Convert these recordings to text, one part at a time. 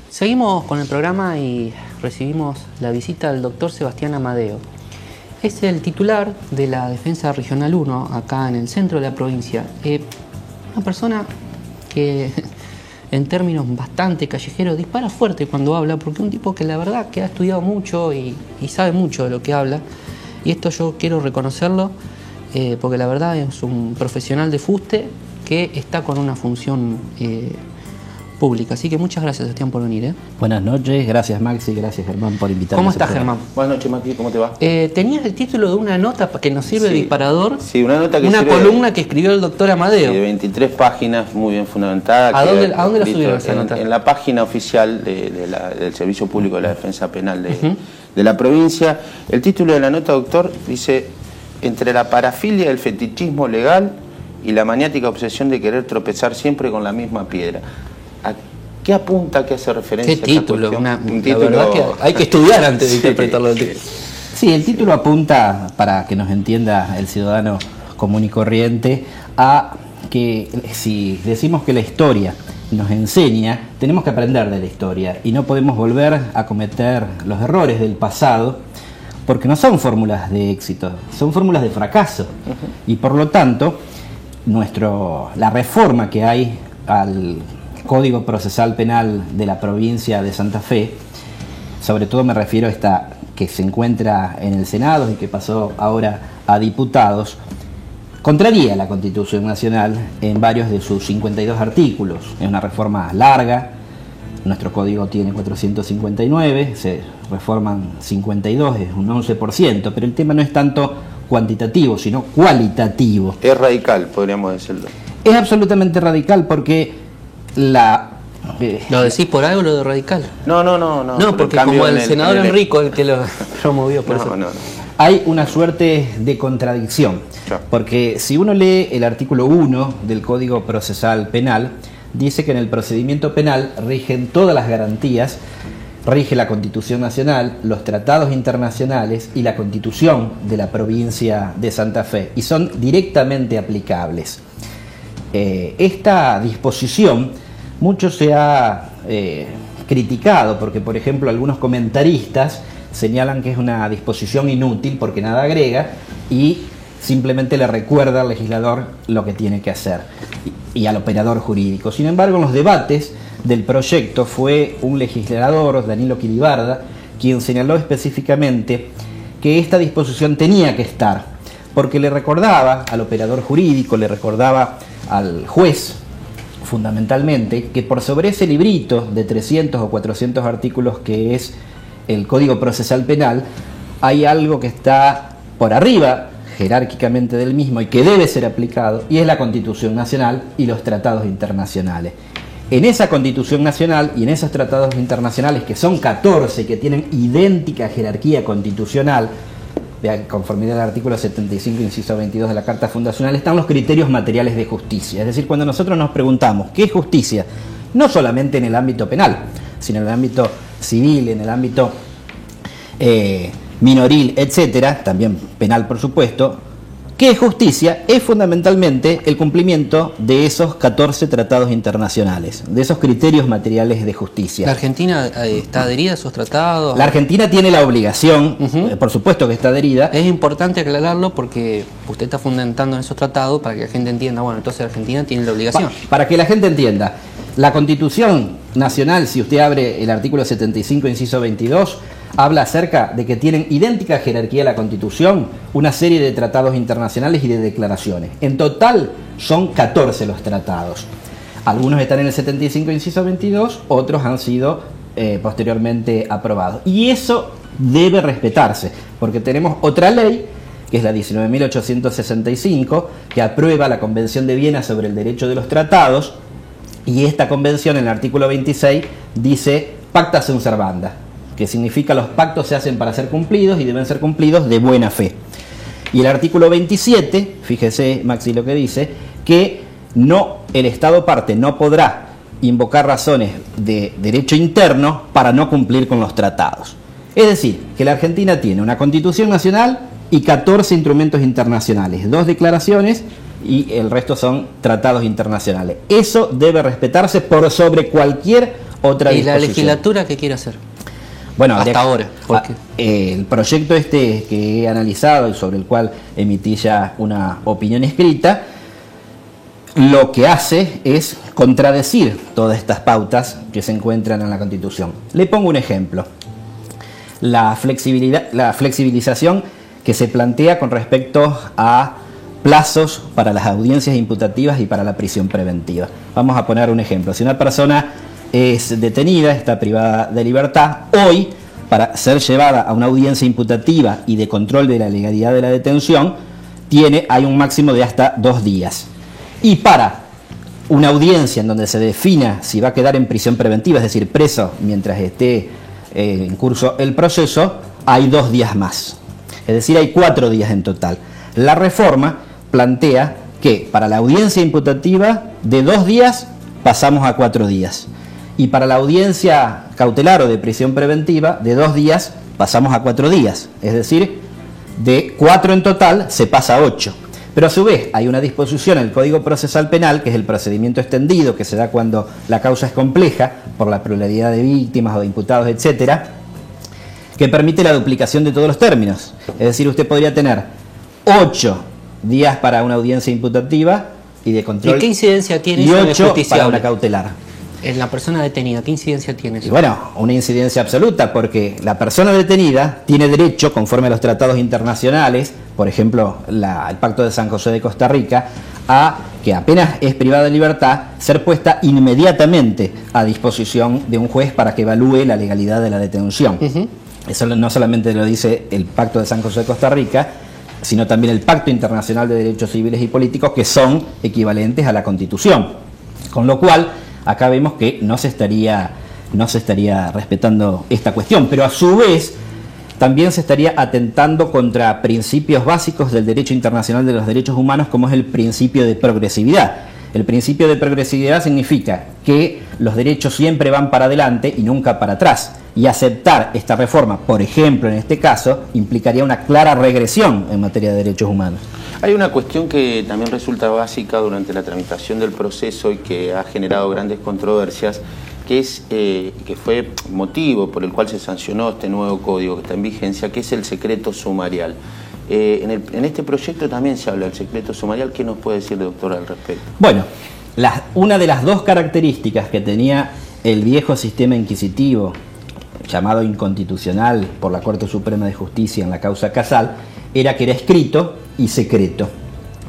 Seguimos con el programa y recibimos la visita del doctor Sebastián Amadeo. Es el titular de la Defensa Regional 1, acá en el centro de la provincia. Una persona que, en términos bastante callejeros, dispara fuerte cuando habla, porque es un tipo que la verdad que ha estudiado mucho y sabe mucho de lo que habla. Y esto yo quiero reconocerlo, porque la verdad es un profesional de fuste que está con una función pública. Así que muchas gracias, Sebastián, por venir. Buenas noches, gracias Maxi, gracias Germán por invitarme. ¿Cómo estás, Germán? Buenas noches, Maxi, ¿cómo te va? Tenías el título de una nota que nos sirve de disparador. Sí, una nota que una sirve columna que escribió el doctor Amadeo. De 23 páginas, muy bien fundamentada. ¿A dónde la subieron esa nota? En la página oficial del Servicio Público de la Defensa Penal de la provincia. El título de la nota, doctor, dice: entre la parafilia del fetichismo legal y la maniática obsesión de querer tropezar siempre con la misma piedra. ¿A qué apunta, qué hace referencia? ¿Qué título? Un título, la verdad que hay que estudiar antes de interpretarlo. Sí, el título apunta, para que nos entienda el ciudadano común y corriente, a que si decimos que la historia nos enseña, tenemos que aprender de la historia y no podemos volver a cometer los errores del pasado, porque no son fórmulas de éxito, son fórmulas de fracaso. Y por lo tanto, la reforma que hay al Código Procesal Penal de la provincia de Santa Fe, sobre todo me refiero a esta que se encuentra en el Senado y que pasó ahora a diputados, contraría la Constitución Nacional en varios de sus 52 artículos. Es una reforma larga, nuestro código tiene 459, se reforman 52, es un 11%, pero el tema no es tanto cuantitativo, sino cualitativo. Es radical, podríamos decirlo. Es absolutamente radical porque ¿Lo decís por algo lo de radical? No. No, porque como el senador Enrico el que lo promovió, por eso. No. Hay una suerte de contradicción, porque si uno lee el artículo 1 del Código Procesal Penal, dice que en el procedimiento penal rigen todas las garantías, rige la Constitución Nacional, los tratados internacionales y la Constitución de la provincia de Santa Fe, y son directamente aplicables. Esta disposición mucho se ha criticado, porque por ejemplo algunos comentaristas señalan que es una disposición inútil porque nada agrega y simplemente le recuerda al legislador lo que tiene que hacer y al operador jurídico. Sin embargo, en los debates del proyecto fue un legislador, Danilo Quilibarda, quien señaló específicamente que esta disposición tenía que estar, porque le recordaba al operador jurídico, le recordaba al juez, fundamentalmente, que por sobre ese librito de 300 o 400 artículos que es el Código Procesal Penal, hay algo que está por arriba jerárquicamente del mismo y que debe ser aplicado, y es la Constitución Nacional y los tratados internacionales. En esa Constitución Nacional y en esos tratados internacionales, que son 14, que tienen idéntica jerarquía constitucional, de conformidad al artículo 75, inciso 22 de la Carta Fundacional, están los criterios materiales de justicia. Es decir, cuando nosotros nos preguntamos ¿qué es justicia? No solamente en el ámbito penal, sino en el ámbito civil, en el ámbito minoril, etcétera, también penal por supuesto. ¿Qué es justicia? Es fundamentalmente el cumplimiento de esos 14 tratados internacionales, de esos criterios materiales de justicia. ¿La Argentina está adherida a esos tratados? La Argentina tiene la obligación, por supuesto que está adherida. Es importante aclararlo porque usted está fundamentando en esos tratados para que la gente entienda, bueno, entonces la Argentina tiene la obligación. Para que la gente entienda, la Constitución Nacional, si usted abre el artículo 75, inciso 22, habla acerca de que tienen idéntica jerarquía la Constitución, una serie de tratados internacionales y de declaraciones. En total son 14 los tratados. Algunos están en el 75, inciso 22, otros han sido posteriormente aprobados. Y eso debe respetarse, porque tenemos otra ley, que es la 19.865, que aprueba la Convención de Viena sobre el derecho de los tratados, y esta convención en el artículo 26 dice pacta sunt servanda, que significa los pactos se hacen para ser cumplidos y deben ser cumplidos de buena fe. Y el artículo 27, fíjese Maxi lo que dice, que el Estado parte no podrá invocar razones de derecho interno para no cumplir con los tratados. Es decir, que la Argentina tiene una Constitución Nacional y 14 instrumentos internacionales, 2 declaraciones y el resto son tratados internacionales. Eso debe respetarse por sobre cualquier otra ¿Y la disposición. legislatura qué quiere hacer? Bueno, hasta ahora. El proyecto que he analizado y sobre el cual emití ya una opinión escrita, lo que hace es contradecir todas estas pautas que se encuentran en la Constitución. Le pongo un ejemplo. La flexibilización que se plantea con respecto a plazos para las audiencias imputativas y para la prisión preventiva. Vamos a poner un ejemplo. Si una persona es detenida, está privada de libertad, hoy, para ser llevada a una audiencia imputativa y de control de la legalidad de la detención, hay un máximo de hasta 2 días. Y para una audiencia en donde se defina si va a quedar en prisión preventiva, es decir, preso mientras esté en curso el proceso, hay 2 días más. Es decir, hay 4 días en total. La reforma plantea que para la audiencia imputativa de 2 días pasamos a 4 días. Y para la audiencia cautelar o de prisión preventiva, de 2 días pasamos a 4 días. Es decir, de 4 en total se pasa a 8. Pero a su vez hay una disposición en el Código Procesal Penal, que es el procedimiento extendido, que se da cuando la causa es compleja, por la pluralidad de víctimas o de imputados, etcétera, que permite la duplicación de todos los términos. Es decir, usted podría tener 8 días para una audiencia imputativa y de control. ¿Y qué incidencia tiene y eso de 8 justiciable? para una cautelar. En la persona detenida, ¿qué incidencia tiene eso? Y bueno, una incidencia absoluta, porque la persona detenida tiene derecho, conforme a los tratados internacionales, por ejemplo, el Pacto de San José de Costa Rica, a que apenas es privada de libertad, ser puesta inmediatamente a disposición de un juez para que evalúe la legalidad de la detención. Eso no solamente lo dice el Pacto de San José de Costa Rica, sino también el Pacto Internacional de Derechos Civiles y Políticos, que son equivalentes a la Constitución. Con lo cual, acá vemos que no se estaría respetando esta cuestión, pero a su vez también se estaría atentando contra principios básicos del derecho internacional de los derechos humanos, como es el principio de progresividad. El principio de progresividad significa que los derechos siempre van para adelante y nunca para atrás, y aceptar esta reforma, por ejemplo en este caso, implicaría una clara regresión en materia de derechos humanos. Hay una cuestión que también resulta básica durante la tramitación del proceso y que ha generado grandes controversias, que fue motivo por el cual se sancionó este nuevo código que está en vigencia, que es el secreto sumarial. En este proyecto también se habla del secreto sumarial. ¿Qué nos puede decir, doctor, al respecto? Bueno, una de las 2 características que tenía el viejo sistema inquisitivo, llamado inconstitucional por la Corte Suprema de Justicia en la causa Casal, era que era escrito y secreto.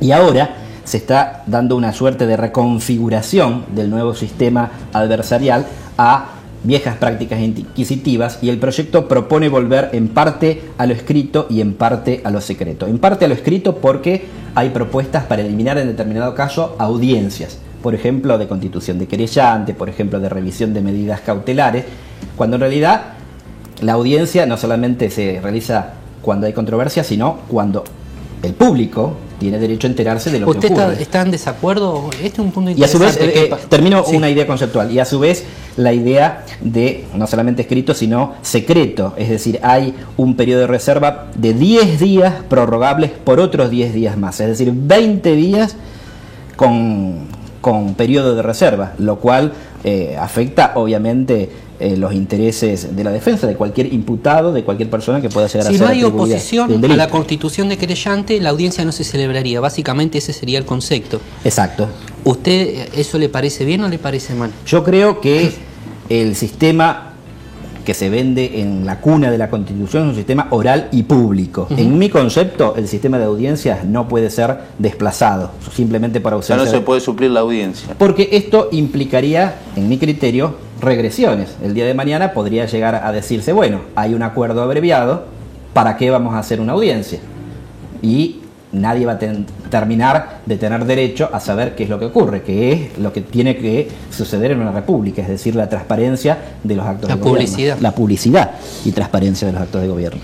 Y ahora se está dando una suerte de reconfiguración del nuevo sistema adversarial a viejas prácticas inquisitivas, y el proyecto propone volver en parte a lo escrito y en parte a lo secreto. En parte a lo escrito porque hay propuestas para eliminar en determinado caso audiencias, por ejemplo de constitución de querellante, por ejemplo de revisión de medidas cautelares, cuando en realidad la audiencia no solamente se realiza cuando hay controversia, sino cuando el público tiene derecho a enterarse de lo que ocurre. ¿Usted está en desacuerdo? Este es un punto Y a su vez, interesante. termino una idea conceptual, y a su vez la idea de no solamente escrito, sino secreto, es decir, hay un periodo de reserva de 10 días prorrogables por otros 10 días más, es decir, 20 días con periodo de reserva, lo cual afecta obviamente los intereses de la defensa de cualquier imputado, de cualquier persona que pueda llegar a ser Si no hay atribuida oposición de un a la delito. constitución de querellante, la audiencia no se celebraría. Básicamente ese sería el concepto. Exacto. ¿Usted eso le parece bien o le parece mal? Yo creo que el sistema que se vende en la cuna de la Constitución es un sistema oral y público. En mi concepto, el sistema de audiencias no puede ser desplazado, simplemente por ausencia. O sea, no se puede suplir la audiencia. Porque esto implicaría, en mi criterio, regresiones. El día de mañana podría llegar a decirse, bueno, hay un acuerdo abreviado, ¿para qué vamos a hacer una audiencia? Y nadie va a terminar de tener derecho a saber qué es lo que ocurre, que es lo que tiene que suceder en una república, es decir, la transparencia de los actos de gobierno. La publicidad y transparencia de los actos de gobierno.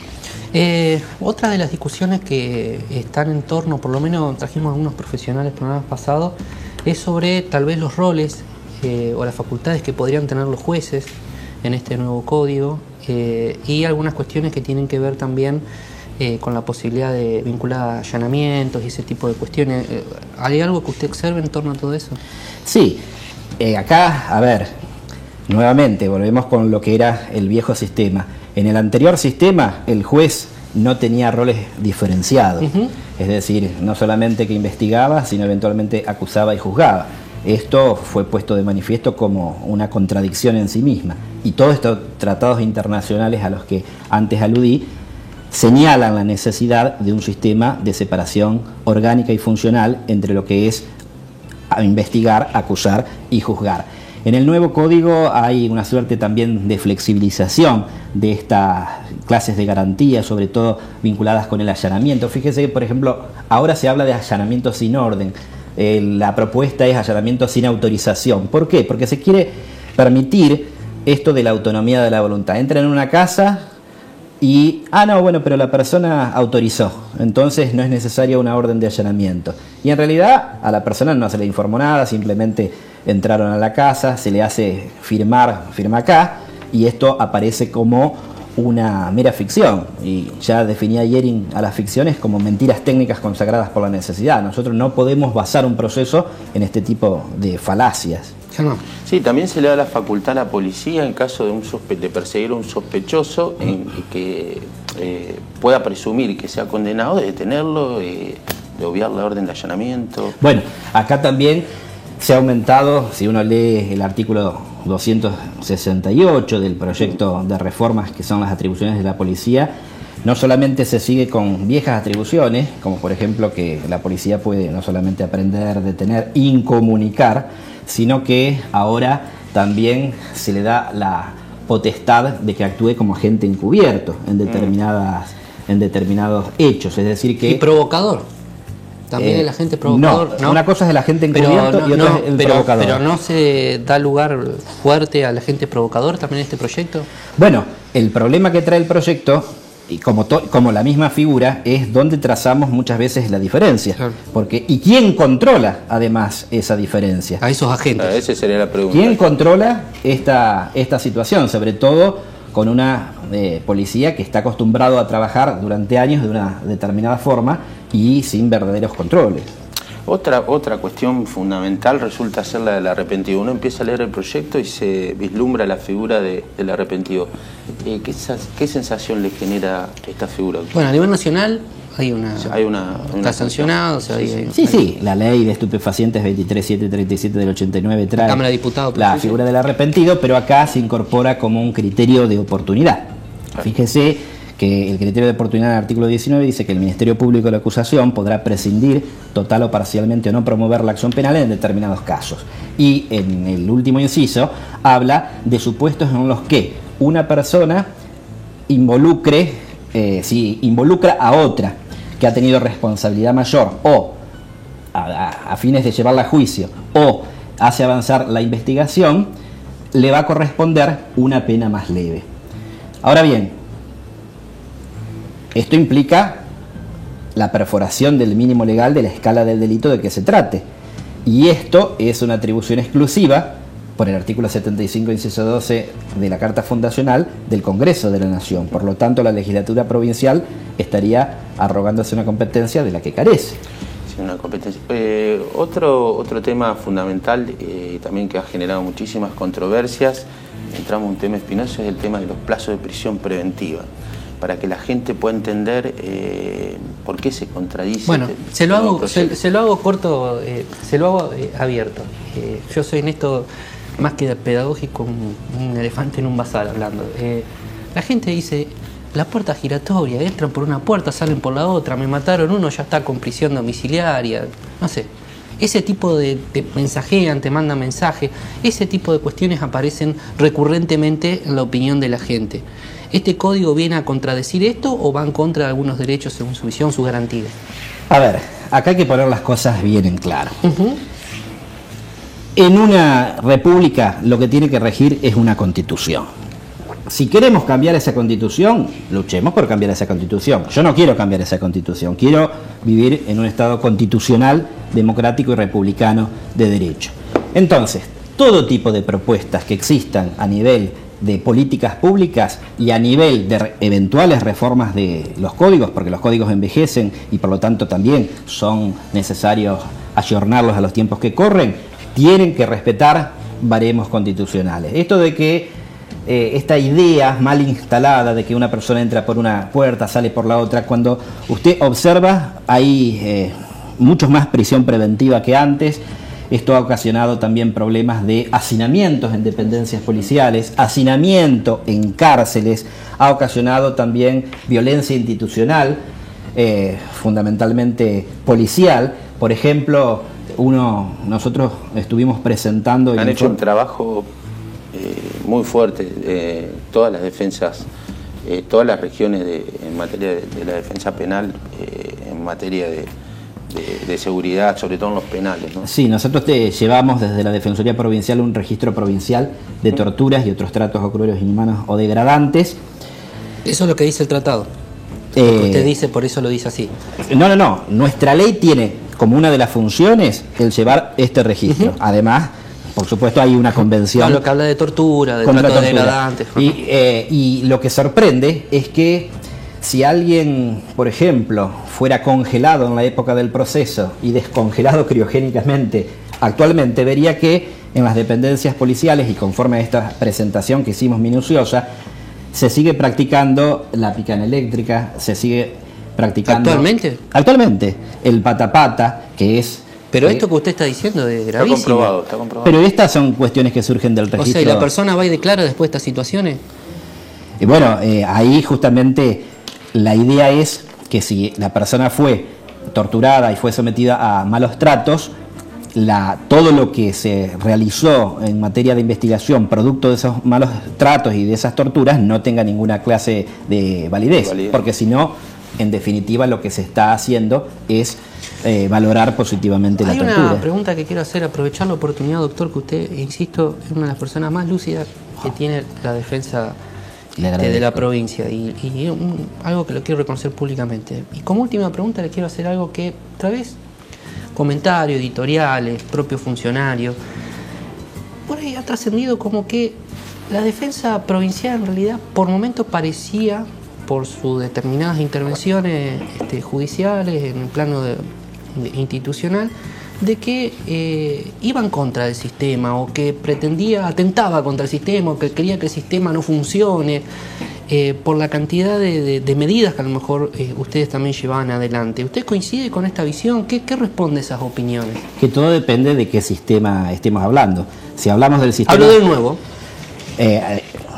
Otra de las discusiones que están en torno, por lo menos trajimos algunos profesionales programas pasados, es sobre tal vez los roles o las facultades que podrían tener los jueces en este nuevo código, y algunas cuestiones que tienen que ver también con la posibilidad de vincular a allanamientos y ese tipo de cuestiones. ¿Hay algo que usted observe en torno a todo eso? Sí, acá, a ver, nuevamente, volvemos con lo que era el viejo sistema. En el anterior sistema, el juez no tenía roles diferenciados. Es decir, no solamente que investigaba, sino eventualmente acusaba y juzgaba. Esto fue puesto de manifiesto como una contradicción en sí misma. Y todos estos tratados internacionales a los que antes aludí señalan la necesidad de un sistema de separación orgánica y funcional entre lo que es investigar, acusar y juzgar. En el nuevo código hay una suerte también de flexibilización de estas clases de garantía, sobre todo vinculadas con el allanamiento. Fíjese, por ejemplo, ahora se habla de allanamiento sin orden. La propuesta es allanamiento sin autorización. ¿Por qué? Porque se quiere permitir esto de la autonomía de la voluntad. Entran en una casa y, pero la persona autorizó, entonces no es necesaria una orden de allanamiento. Y en realidad a la persona no se le informó nada, simplemente entraron a la casa, se le hace firma acá, y esto aparece como una mera ficción. Y ya definía Jhering a las ficciones como mentiras técnicas consagradas por la necesidad. Nosotros no podemos basar un proceso en este tipo de falacias. Sí, también se le da la facultad a la policía en caso de perseguir a un sospechoso y que pueda presumir que sea condenado, de detenerlo, de obviar la orden de allanamiento. Bueno, acá también se ha aumentado, si uno lee el artículo 268 del proyecto de reformas que son las atribuciones de la policía, no solamente se sigue con viejas atribuciones, como por ejemplo que la policía puede no solamente aprender, detener, incomunicar, sino que ahora también se le da la potestad de que actúe como agente encubierto en determinados hechos, es decir que... Y provocador. También el agente provocador, ¿no? Una cosa es el agente encubierto y otra es el provocador. Pero ¿no se da lugar fuerte al agente provocador también en este proyecto? Bueno, el problema que trae el proyecto, y como la misma figura, es donde trazamos muchas veces la diferencia. Claro. ¿Y quién controla además esa diferencia? A esos agentes. Esa sería la pregunta. ¿Quién controla esta situación? Sobre todo con una policía que está acostumbrado a trabajar durante años de una determinada forma y sin verdaderos controles. Otra cuestión fundamental resulta ser la del arrepentido. Uno empieza a leer el proyecto y se vislumbra la figura del arrepentido. ¿Qué sensación le genera esta figura? Bueno, a nivel nacional está sancionado. Sí, la ley de estupefacientes 23737 del 89 trae Cámara de Diputados, la figura del arrepentido, pero acá se incorpora como un criterio de oportunidad. Fíjese que el criterio de oportunidad del artículo 19 dice que el Ministerio Público de la acusación podrá prescindir total o parcialmente o no promover la acción penal en determinados casos. Y en el último inciso habla de supuestos en los que una persona involucra a otra que ha tenido responsabilidad mayor o a fines de llevarla a juicio o hace avanzar la investigación, le va a corresponder una pena más leve. Ahora bien, esto implica la perforación del mínimo legal de la escala del delito de que se trate. Y esto es una atribución exclusiva por el artículo 75, inciso 12 de la Carta Fundacional del Congreso de la Nación. Por lo tanto, la legislatura provincial estaría arrogándose una competencia de la que carece. Sí, una competencia. Otro tema fundamental también que ha generado muchísimas controversias, entramos en un tema espinoso, es el tema de los plazos de prisión preventiva, para que la gente pueda entender por qué se contradice. Bueno, se lo hago corto, se lo hago abierto. Yo soy en esto más que pedagógico, un elefante en un bazar hablando. La gente dice, la puerta giratoria, entran por una puerta, salen por la otra, me mataron uno, ya está con prisión domiciliaria, no sé. Ese tipo de mensajean, te manda mensaje, ese tipo de cuestiones aparecen recurrentemente en la opinión de la gente. ¿Este código viene a contradecir esto o va en contra de algunos derechos según su visión, sus garantías? A ver, acá hay que poner las cosas bien en claro. En una república lo que tiene que regir es una constitución. Si queremos cambiar esa constitución, luchemos por cambiar esa constitución. Yo no quiero cambiar esa constitución, quiero vivir en un estado constitucional, democrático y republicano de derecho. Entonces, todo tipo de propuestas que existan a nivel de políticas públicas y a nivel de eventuales reformas de los códigos, porque los códigos envejecen y por lo tanto también son necesarios ayornarlos a los tiempos que corren, tienen que respetar baremos constitucionales. Esto de que esta idea mal instalada de que una persona entra por una puerta, sale por la otra, cuando usted observa hay mucho más prisión preventiva que antes. Esto ha ocasionado también problemas de hacinamientos en dependencias policiales, hacinamiento en cárceles, ha ocasionado también violencia institucional, fundamentalmente policial. Por ejemplo, nosotros estuvimos presentando... Han hecho un trabajo muy fuerte, todas las defensas, todas las regiones en materia de la defensa penal, en materia de seguridad, sobre todo en los penales, ¿no? Sí, nosotros llevamos desde la Defensoría Provincial un registro provincial de torturas y otros tratos o crueles, inhumanos o degradantes. Eso es lo que dice el tratado. Lo que usted dice, por eso lo dice así. No. Nuestra ley tiene como una de las funciones el llevar este registro. Además, por supuesto, hay una convención... Lo que habla de tortura, de trato degradante. Y lo que sorprende es que si alguien, por ejemplo, fuera congelado en la época del proceso y descongelado criogénicamente actualmente, vería que en las dependencias policiales, y conforme a esta presentación que hicimos minuciosa, se sigue practicando la picana eléctrica, se sigue practicando... ¿Actualmente? Actualmente. El pata, que es... Pero esto que usted está diciendo es gravísimo. Está comprobado. Pero estas son cuestiones que surgen del registro. O sea, ¿y la persona va y declara después de estas situaciones? Y bueno, ahí justamente la idea es que si la persona fue torturada y fue sometida a malos tratos, todo lo que se realizó en materia de investigación producto de esos malos tratos y de esas torturas no tenga ninguna clase de validez. Porque si no, en definitiva lo que se está haciendo es valorar positivamente la tortura. Hay una pregunta que quiero hacer, aprovechar la oportunidad, doctor, que usted, insisto, es una de las personas más lúcidas que tiene la defensa de la provincia, y algo que lo quiero reconocer públicamente. Y como última pregunta le quiero hacer algo que, otra vez, comentarios, editoriales, propios funcionarios, por ahí ha trascendido como que la defensa provincial en realidad por momentos parecía, por sus determinadas intervenciones judiciales en el plano institucional, de que iba en contra del sistema, o que atentaba contra el sistema, o que quería que el sistema no funcione, por la cantidad de medidas que a lo mejor ustedes también llevaban adelante. ¿Usted coincide con esta visión? ¿Qué responde a esas opiniones? Que todo depende de qué sistema estemos hablando. Si hablamos del sistema... Hablo del nuevo.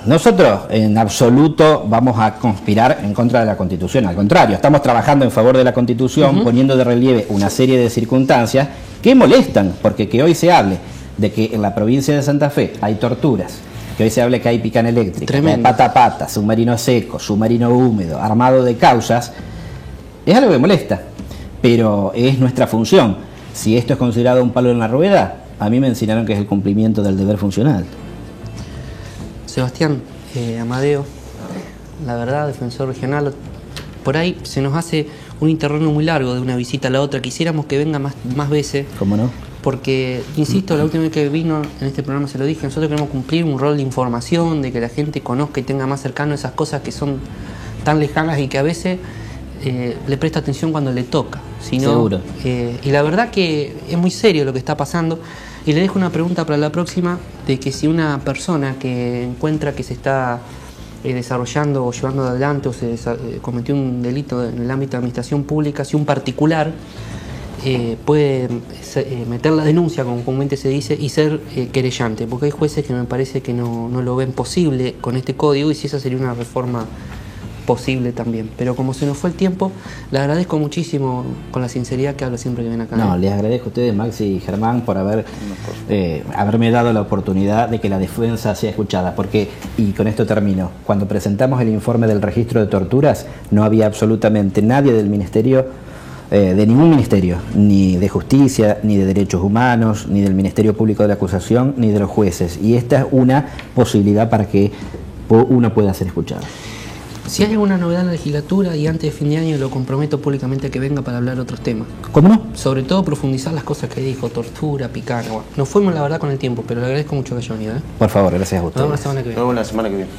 Nosotros en absoluto vamos a conspirar en contra de la Constitución. Al contrario, estamos trabajando en favor de la Constitución, poniendo de relieve una serie de circunstancias que molestan, porque que hoy se hable de que en la provincia de Santa Fe hay torturas, que hoy se hable que hay picana eléctrica, que hay pata, submarino seco, submarino húmedo, armado de causas, es algo que molesta, pero es nuestra función. Si esto es considerado un palo en la rueda, a mí me enseñaron que es el cumplimiento del deber funcional. Sebastián, Amadeo, la verdad, defensor regional, por ahí se nos hace un interregno muy largo de una visita a la otra. Quisiéramos que venga más veces. ¿Cómo no? Porque, insisto, la última vez que vino en este programa se lo dije, nosotros queremos cumplir un rol de información, de que la gente conozca y tenga más cercano esas cosas que son tan lejanas y que a veces le presta atención cuando le toca. Seguro. Y la verdad que es muy serio lo que está pasando. Y le dejo una pregunta para la próxima, de que si una persona que encuentra que se está desarrollando o llevando adelante o se cometió un delito en el ámbito de administración pública, si un particular puede meter la denuncia, como comúnmente se dice, y ser querellante, porque hay jueces que me parece que no lo ven posible con este código, y si esa sería una reforma posible también. Pero como se nos fue el tiempo, le agradezco muchísimo, con la sinceridad que habla siempre que ven acá. No, les agradezco a ustedes, Maxi y Germán, por haberme dado la oportunidad de que la defensa sea escuchada, porque, y con esto termino, cuando presentamos el informe del registro de torturas, no había absolutamente nadie del ministerio, de ningún ministerio, ni de justicia, ni de derechos humanos, ni del Ministerio Público de la Acusación, ni de los jueces, y esta es una posibilidad para que uno pueda ser escuchado. Si hay alguna novedad en la legislatura, y antes de fin de año, lo comprometo públicamente a que venga para hablar de otros temas. ¿Cómo no? Sobre todo profundizar las cosas que dijo, tortura, picana. Bueno, nos fuimos la verdad con el tiempo, pero le agradezco mucho que haya venido. Por favor, gracias a ustedes. Nos vemos la semana que viene. Nos vemos la semana que viene.